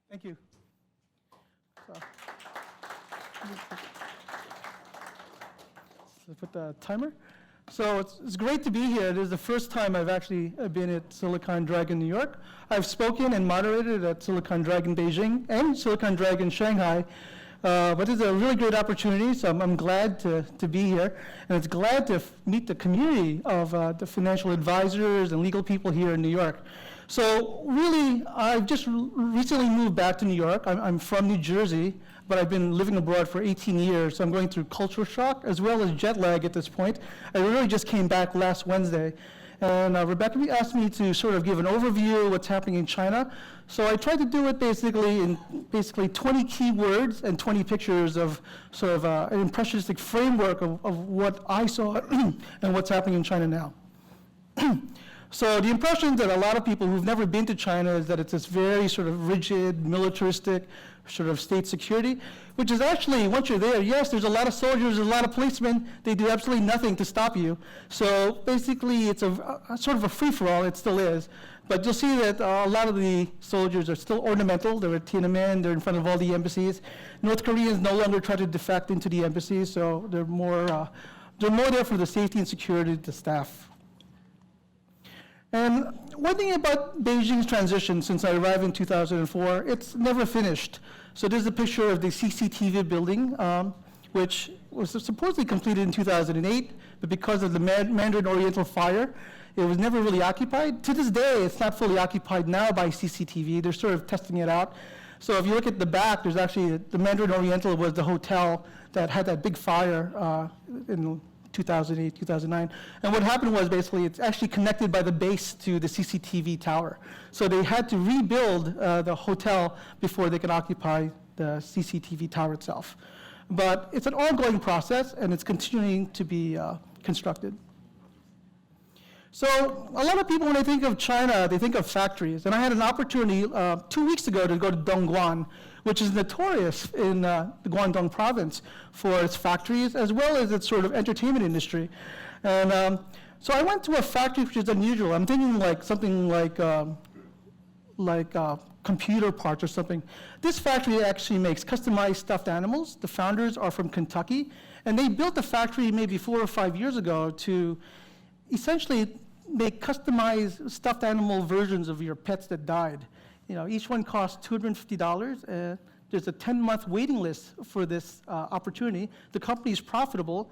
Thank you. So put the timer. So it's great to be here. It is the first time I've actually been at Silicon Dragon New York. I've spoken and moderated at Silicon Dragon Beijing and Silicon Dragon Shanghai. But it's a really great opportunity, so I'm glad to be here. And it's glad to meet the community of the financial advisors and legal people here in New York. So really, I've just recently moved back to New York. I'm from New Jersey, but I've been living abroad for 18 years, so I'm going through culture shock as well as jet lag at this point. I really just came back last Wednesday. And Rebecca asked me to sort of give an overview of what's happening in China. So I tried to do it basically in 20 key words and 20 pictures of sort of an impressionistic framework of what I saw and what's happening in China now. So the impression that a lot of people who've never been to China is that it's this very sort of rigid, militaristic sort of state security, which is actually, once you're there, yes, there's a lot of soldiers, there's a lot of policemen, they do absolutely nothing to stop you. So basically it's a sort of a free-for-all, it still is. But you'll see that a lot of the soldiers are still ornamental. They're at Tiananmen, they're in front of all the embassies. North Koreans no longer try to defect into the embassies, so they're more there for the safety and security of the staff. And one thing about Beijing's transition since I arrived in 2004, it's never finished. So there's a picture of the CCTV building, which was supposedly completed in 2008, but because of the Mandarin Oriental fire, it was never really occupied. To this day, it's not fully occupied now by CCTV. They're sort of testing it out. So if you look at the back, there's actually, the Mandarin Oriental was the hotel that had that big fire in 2008, 2009. And what happened was basically it's actually connected by the base to the CCTV tower. So they had to rebuild the hotel before they could occupy the CCTV tower itself. But it's an ongoing process and it's continuing to be constructed. So a lot of people, when they think of China, they think of factories. And I had an opportunity 2 weeks ago to go to Dongguan, which is notorious in the Guangdong province for its factories, as well as its sort of entertainment industry. And so I went to a factory which is unusual. I'm thinking like something like computer parts or something. This factory actually makes customized stuffed animals. The founders are from Kentucky, and they built the factory maybe 4 or 5 years ago to essentially make customized stuffed animal versions of your pets that died. You know, each one costs $250. There's a 10-month waiting list for this opportunity. The company is profitable,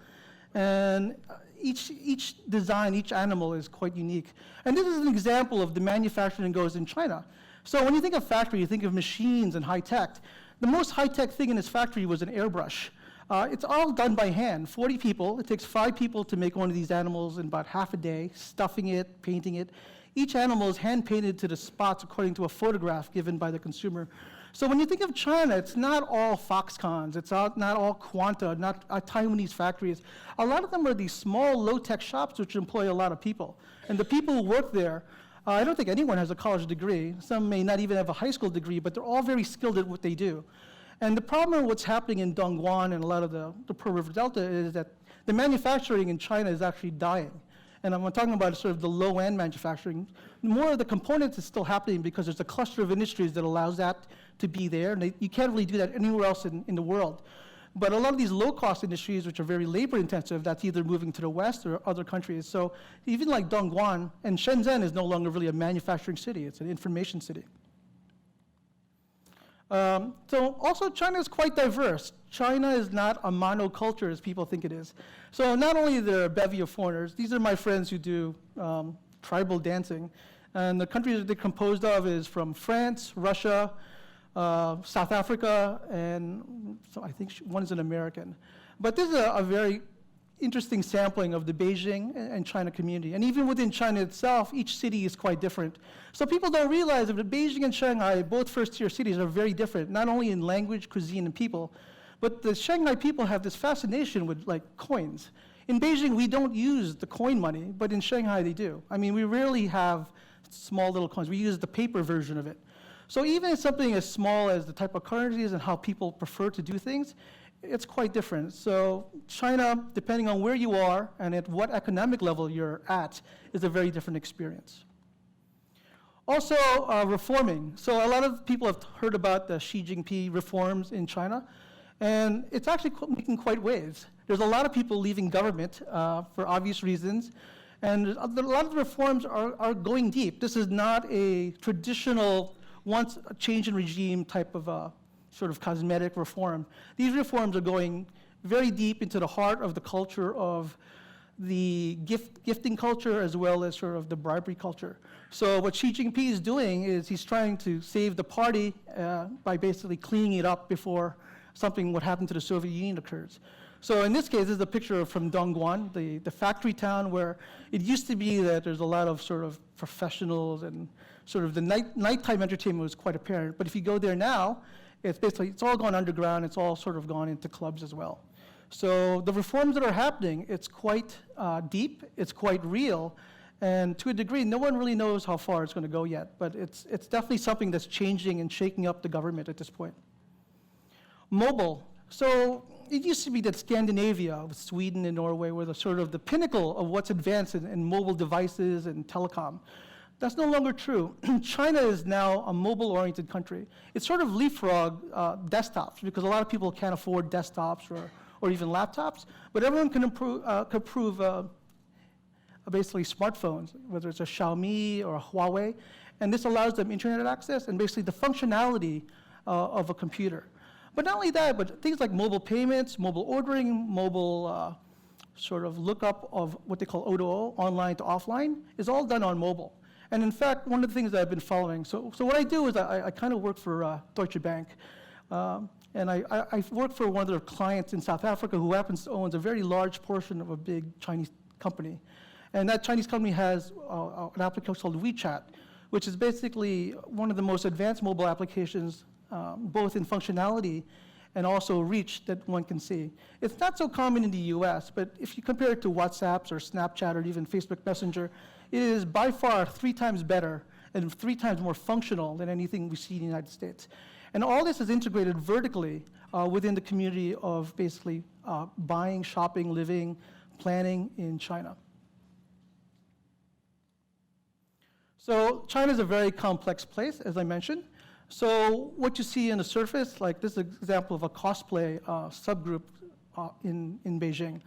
and each design, each animal is quite unique. And this is an example of the manufacturing goes in China. So when you think of factory, you think of machines and high tech. The most high tech thing in this factory was an airbrush. It's all done by hand, 40 people. It takes 5 people to make one of these animals in about half a day, stuffing it, painting it. Each animal is hand painted to the spots according to a photograph given by the consumer. So when you think of China, it's not all Foxcons, it's not all Quanta, not Taiwanese factories. A lot of them are these small, low-tech shops which employ a lot of people. And the people who work there, I don't think anyone has a college degree. Some may not even have a high school degree, but they're all very skilled at what they do. And the problem with what's happening in Dongguan and a lot of the Pearl River Delta is that the manufacturing in China is actually dying. And I'm talking about sort of the low-end manufacturing. More of the components is still happening because there's a cluster of industries that allows that to be there. And you can't really do that anywhere else in the world. But a lot of these low-cost industries, which are very labor-intensive, that's either moving to the West or other countries. So even like Dongguan, and Shenzhen is no longer really a manufacturing city. It's an information city. So also China is quite diverse. China is not a monoculture as people think it is. So not only are there a bevy of foreigners, these are my friends who do tribal dancing. And the countries that they're composed of is from France, Russia, South Africa, and so I think one is an American. But this is a very interesting sampling of the Beijing and China community. And even within China itself, each city is quite different. So people don't realize that Beijing and Shanghai, both first-tier cities, are very different, not only in language, cuisine, and people, but the Shanghai people have this fascination with like coins. In Beijing, we don't use the coin money, but in Shanghai they do. I mean, we rarely have small little coins. We use the paper version of it. So even something as small as the type of currencies and how people prefer to do things, it's quite different. So China, depending on where you are and at what economic level you're at, is a very different experience. Also, reforming. So a lot of people have heard about the Xi Jinping reforms in China, and it's actually making quite waves. There's a lot of people leaving government for obvious reasons, and a lot of the reforms are going deep. This is not a traditional once a change in regime type of sort of cosmetic reform. These reforms are going very deep into the heart of the culture of the gifting culture as well as sort of the bribery culture. So what Xi Jinping is doing is he's trying to save the party by basically cleaning it up before something what happened to the Soviet Union occurs. So in this case, this is a picture from Dongguan, the factory town where it used to be that there's a lot of sort of professionals and sort of the nighttime entertainment was quite apparent. But if you go there now, it's all gone underground. It's all sort of gone into clubs as well. So the reforms that are happening, it's quite deep, it's quite real, and to a degree, no one really knows how far it's going to go yet, but it's definitely something that's changing and shaking up the government at this point. Mobile. So it used to be that Scandinavia, with Sweden and Norway, were the sort of the pinnacle of what's advanced in mobile devices and telecom. That's no longer true. China is now a mobile-oriented country. It's sort of leapfrog desktops, because a lot of people can't afford desktops or even laptops, but everyone can approve basically smartphones, whether it's a Xiaomi or a Huawei, and this allows them internet access and basically the functionality of a computer. But not only that, but things like mobile payments, mobile ordering, mobile sort of lookup of what they call O2O, online to offline, is all done on mobile. And in fact, one of the things that I've been following, so what I do is I kind of work for Deutsche Bank, and I work for one of their clients in South Africa who happens to own a very large portion of a big Chinese company. And that Chinese company has an application called WeChat, which is basically one of the most advanced mobile applications, both in functionality and also reach that one can see. It's not so common in the US, but if you compare it to WhatsApp or Snapchat or even Facebook Messenger, it is by far 3 times better and 3 times more functional than anything we see in the United States. And all this is integrated vertically within the community of basically buying, shopping, living, planning in China. So China is a very complex place, as I mentioned. So what you see on the surface, like this is an example of a cosplay subgroup in Beijing.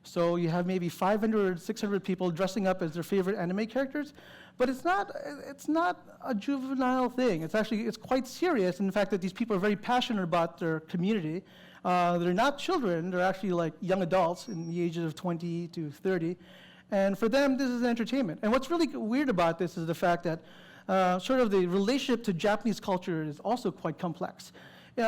So you have maybe 500, 600 people dressing up as their favorite anime characters, but it's not a juvenile thing. It's quite serious in the fact that these people are very passionate about their community. They're not children, they're actually like young adults in the ages of 20 to 30. And for them, this is entertainment. And what's really weird about this is the fact that sort of the relationship to Japanese culture is also quite complex.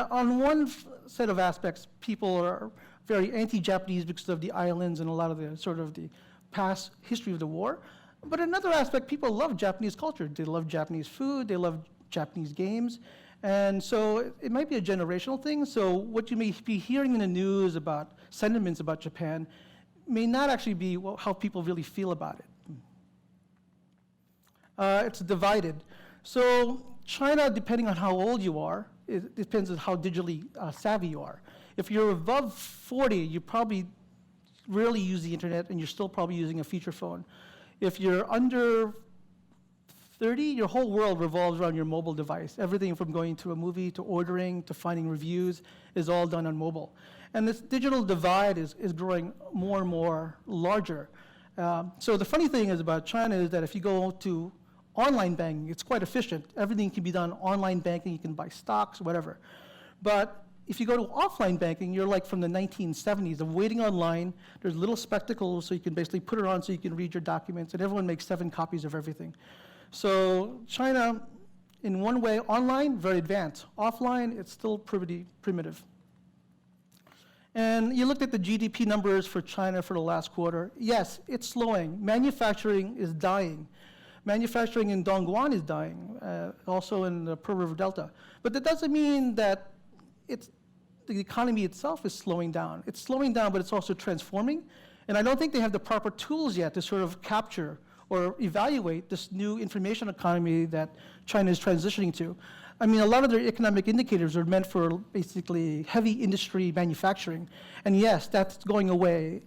On one set of aspects, people are very anti-Japanese because of the islands and a lot of the sort of the past history of the war. But another aspect, people love Japanese culture. They love Japanese food, they love Japanese games. And so it might be a generational thing. So what you may be hearing in the news about sentiments about Japan may not actually be how people really feel about it. It's divided. So China, depending on how old you are, it depends on how digitally savvy you are. If you're above 40, you probably rarely use the internet and you're still probably using a feature phone. If you're under 30, your whole world revolves around your mobile device. Everything from going to a movie to ordering to finding reviews is all done on mobile. And this digital divide is growing more and more larger. So the funny thing is about China is that if you go to online banking, it's quite efficient. Everything can be done online banking. You can buy stocks, whatever. But if you go to offline banking, you're like from the 1970s of waiting online. There's little spectacles, so you can basically put it on so you can read your documents, and everyone makes 7 copies of everything. So China, in one way, online, very advanced. Offline, it's still pretty primitive. And you looked at the GDP numbers for China for the last quarter. Yes, it's slowing. Manufacturing is dying. Manufacturing in Dongguan is dying, also in the Pearl River Delta. But that doesn't mean that the economy itself is slowing down. It's slowing down, but it's also transforming. And I don't think they have the proper tools yet to sort of capture or evaluate this new information economy that China is transitioning to. I mean, a lot of their economic indicators are meant for basically heavy industry manufacturing. And yes, that's going away.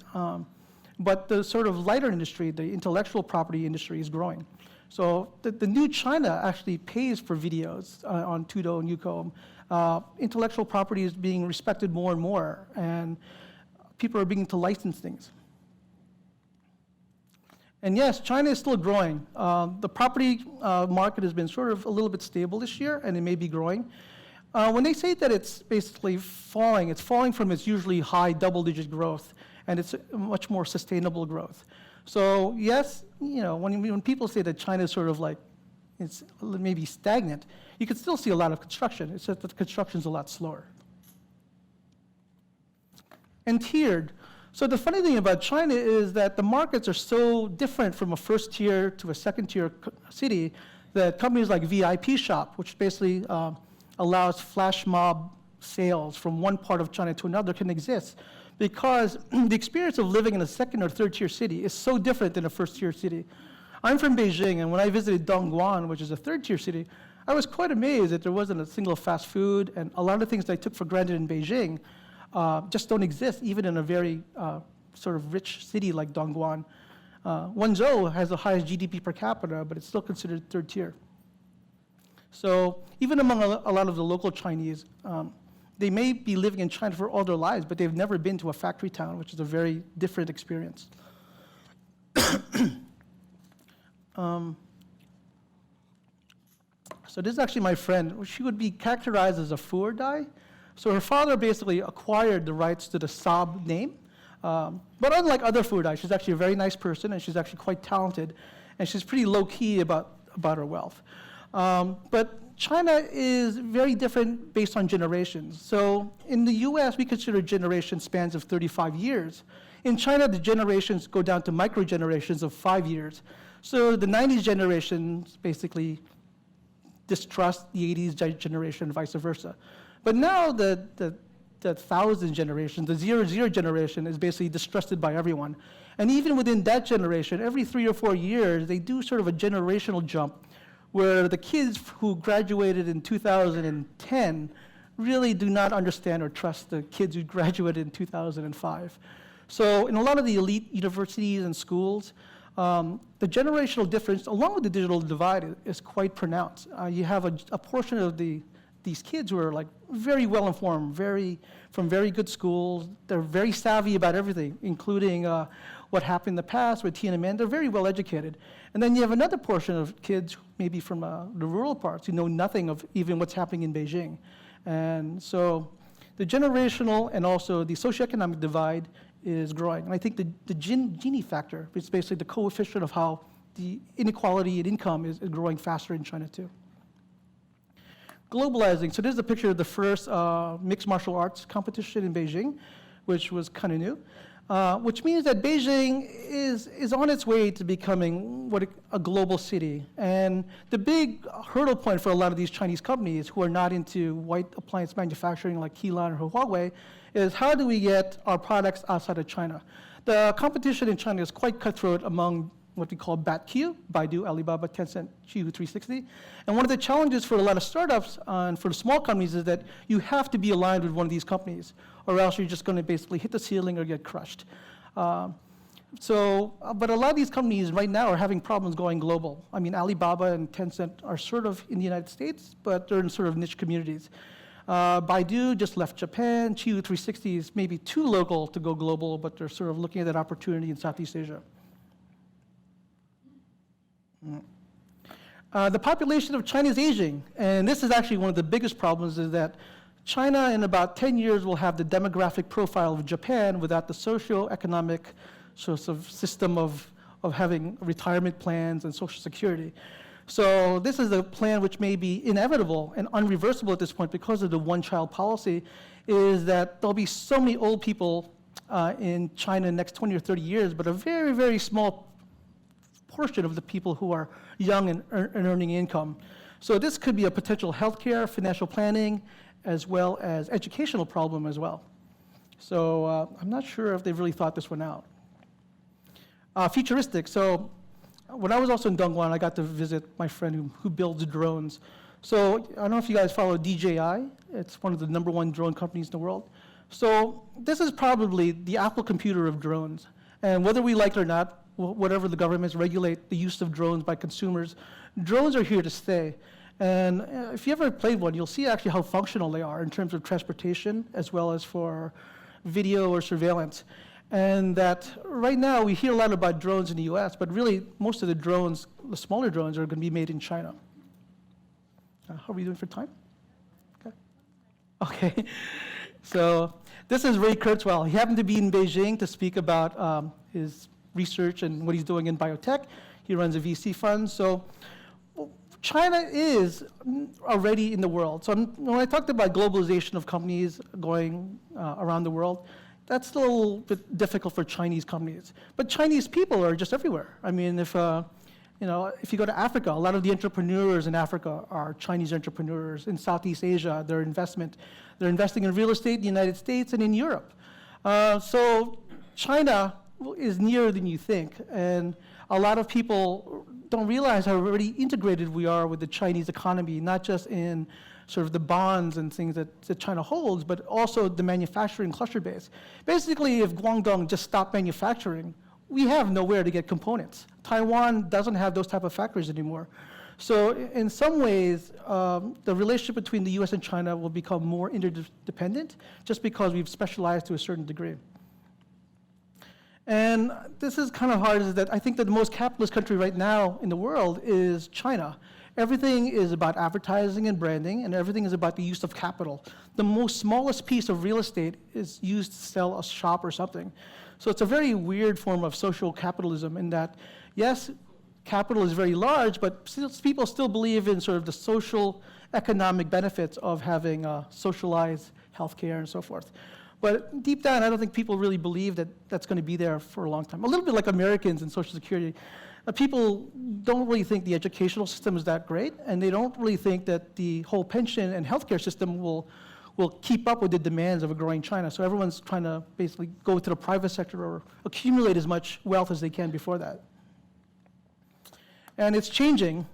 But the sort of lighter industry, the intellectual property industry, is growing. So the new China actually pays for videos on Tudo and Youcom. Intellectual property is being respected more and more, and people are beginning to license things. And yes, China is still growing. The property market has been sort of a little bit stable this year, and it may be growing. When they say that it's basically falling, it's falling from its usually high double-digit growth, and it's a much more sustainable growth. So yes, you know, when people say that China is sort of like, it's maybe stagnant, you can still see a lot of construction. It's just that the construction's a lot slower. And tiered. So the funny thing about China is that the markets are so different from a first tier to a second tier city that companies like VIP Shop, which basically allows flash mob sales from one part of China to another, can exist because the experience of living in a second or third tier city is so different than a first tier city. I'm from Beijing, and when I visited Dongguan, which is a third tier city, I was quite amazed that there wasn't a single fast food, and a lot of things that I took for granted in Beijing just don't exist, even in a very sort of rich city like Dongguan. Wenzhou has the highest GDP per capita, but it's still considered third tier. So even among a lot of the local Chinese, they may be living in China for all their lives, but they've never been to a factory town, which is a very different experience. So this is actually my friend. She would be characterized as a Fuerdai. So her father basically acquired the rights to the Saab name. But unlike other Fuerdai, she's actually a very nice person, and she's actually quite talented, and she's pretty low-key about her wealth. But China is very different based on generations. So in the US, we consider generation spans of 35 years. In China, the generations go down to micro-generations of 5 years. So the 90s generation basically distrust the 80s generation and vice versa. But now the 1000 generation, the 00 generation is basically distrusted by everyone. And even within that generation, every 3 or 4 years, they do sort of a generational jump where the kids who graduated in 2010 really do not understand or trust the kids who graduated in 2005. So in a lot of the elite universities and schools, the generational difference, along with the digital divide, is quite pronounced. You have a portion of these kids who are like very well informed, from very good schools. They're very savvy about everything, including what happened in the past with Tiananmen. They're very well educated. And then you have another portion of kids, maybe from the rural parts, who know nothing of even what's happening in Beijing. And so the generational and also the socioeconomic divide is growing. And I think the Gini factor, which is basically the coefficient of how the inequality in income is growing faster in China too. Globalizing. So this is a picture of the first mixed martial arts competition in Beijing, which was kind of new, which means that Beijing is on its way to becoming a global city. And the big hurdle point for a lot of these Chinese companies who are not into white appliance manufacturing like Keelan or Huawei is how do we get our products outside of China? The competition in China is quite cutthroat among what we call BATQ, Baidu, Alibaba, Tencent, Qiyu 360. And one of the challenges for a lot of startups and for the small companies is that you have to be aligned with one of these companies, or else you're just going to basically hit the ceiling or get crushed. But a lot of these companies right now are having problems going global. I mean, Alibaba and Tencent are sort of in the United States, but they're in sort of niche communities. Baidu just left Japan. Qiyu 360 is maybe too local to go global, but they're sort of looking at that opportunity in Southeast Asia. The population of China is aging, and this is actually one of the biggest problems, is that China in about 10 years will have the demographic profile of Japan without the socio-economic sort of system of having retirement plans and social security. So this is a plan which may be inevitable and unreversible at this point because of the one-child policy, is that there'll be so many old people in China in the next 20 or 30 years, but a very, very small portion of the people who are young and earning income. So this could be a potential healthcare, financial planning, as well as educational problem as well. So I'm not sure if they've really thought this one out. Futuristic. So when I was also in Dongguan, I got to visit my friend who builds drones. So I don't know if you guys follow DJI. It's one of the #1 drone companies in the world. So this is probably the Apple computer of drones. And whether we like it or not, whatever the governments regulate the use of drones by consumers, drones are here to stay. And if you ever played one, you'll see actually how functional they are in terms of transportation as well as for video or surveillance. And that right now we hear a lot about drones in the US, but really most of the drones, the smaller drones, are going to be made in China. How are we doing for time? Okay. So this is Ray Kurzweil. He happened to be in Beijing to speak about his research and what he's doing in biotech. He runs a VC fund. So China is already in the world. So when I talked about globalization of companies going around the world, that's a little bit difficult for Chinese companies. But Chinese people are just everywhere. I mean, if you go to Africa, a lot of the entrepreneurs in Africa are Chinese entrepreneurs. In Southeast Asia, they're investing in real estate in the United States and in Europe. So China is nearer than you think. And a lot of people don't realize how already integrated we are with the Chinese economy, not just in sort of the bonds and things that China holds, but also the manufacturing cluster base. Basically, if Guangdong just stopped manufacturing, we have nowhere to get components. Taiwan doesn't have those type of factories anymore. So in some ways, the relationship between the US and China will become more interdependent just because we've specialized to a certain degree. And this is kind of hard, is that I think that the most capitalist country right now in the world is China. Everything is about advertising and branding, and everything is about the use of capital. The most smallest piece of real estate is used to sell a shop or something. So it's a very weird form of social capitalism in that, yes, capital is very large, but people still believe in sort of the social economic benefits of having socialized healthcare and so forth. But deep down, I don't think people really believe that that's going to be there for a long time. A little bit like Americans in Social Security. People don't really think the educational system is that great, and they don't really think that the whole pension and healthcare system will keep up with the demands of a growing China. So everyone's trying to basically go to the private sector or accumulate as much wealth as they can before that. And it's changing.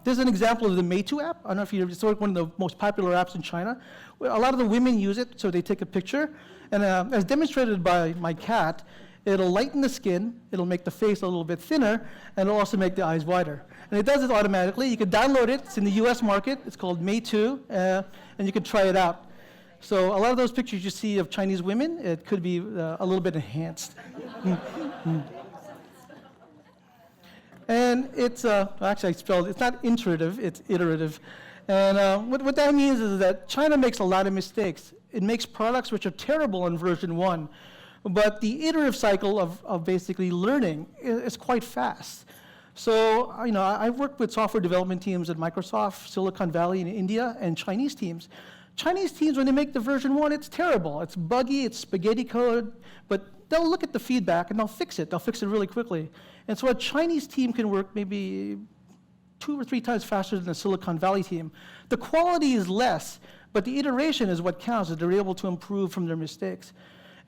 There's an example of the Meitu app. I don't know if it's one of the most popular apps in China. A lot of the women use it, so they take a picture. And as demonstrated by my cat, it'll lighten the skin, it'll make the face a little bit thinner, and it'll also make the eyes wider. And it does it automatically. You can download it. It's in the US market. It's called Meitu, and you can try it out. So a lot of those pictures you see of Chinese women, it could be a little bit enhanced. And it's, actually I spelled, it's not iterative, it's iterative. And what that means is that China makes a lot of mistakes. It makes products which are terrible in version 1, but the iterative cycle of basically learning is quite fast. So, I've worked with software development teams at Microsoft, Silicon Valley in India, and Chinese teams. Chinese teams, when they make the version 1, it's terrible. It's buggy, it's spaghetti code, but they'll look at the feedback and they'll fix it. They'll fix it really quickly. And so a Chinese team can work maybe 2 or 3 times faster than a Silicon Valley team. The quality is less, but the iteration is what counts, is they're able to improve from their mistakes.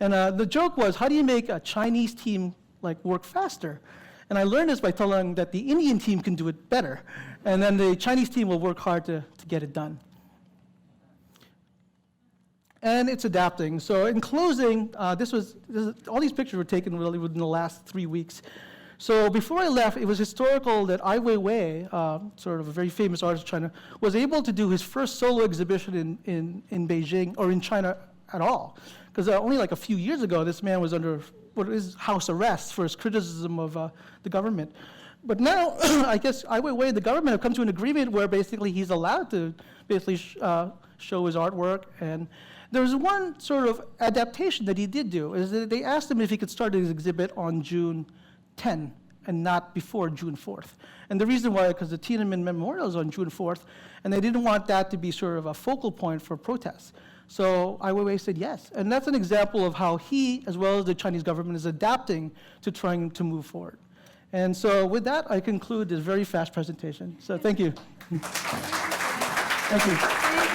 And the joke was, how do you make a Chinese team work faster? And I learned this by telling that the Indian team can do it better. And then the Chinese team will work hard to get it done. And it's adapting. So in closing, all these pictures were taken really within the last 3 weeks. So before I left, it was historical that Ai Weiwei, sort of a very famous artist in China, was able to do his first solo exhibition in Beijing, or in China at all. Because only a few years ago, this man was under what is house arrest for his criticism of the government. But now, I guess Ai Weiwei and the government have come to an agreement where basically he's allowed to basically show his artwork. And there was one sort of adaptation that he did do, is that they asked him if he could start his exhibit on June 10 and not before June 4th. And the reason why, because the Tiananmen Memorial is on June 4th, and they didn't want that to be sort of a focal point for protests. So Ai Weiwei said yes. And that's an example of how he, as well as the Chinese government, is adapting to trying to move forward. And so with that, I conclude this very fast presentation. So thank you. Thank you.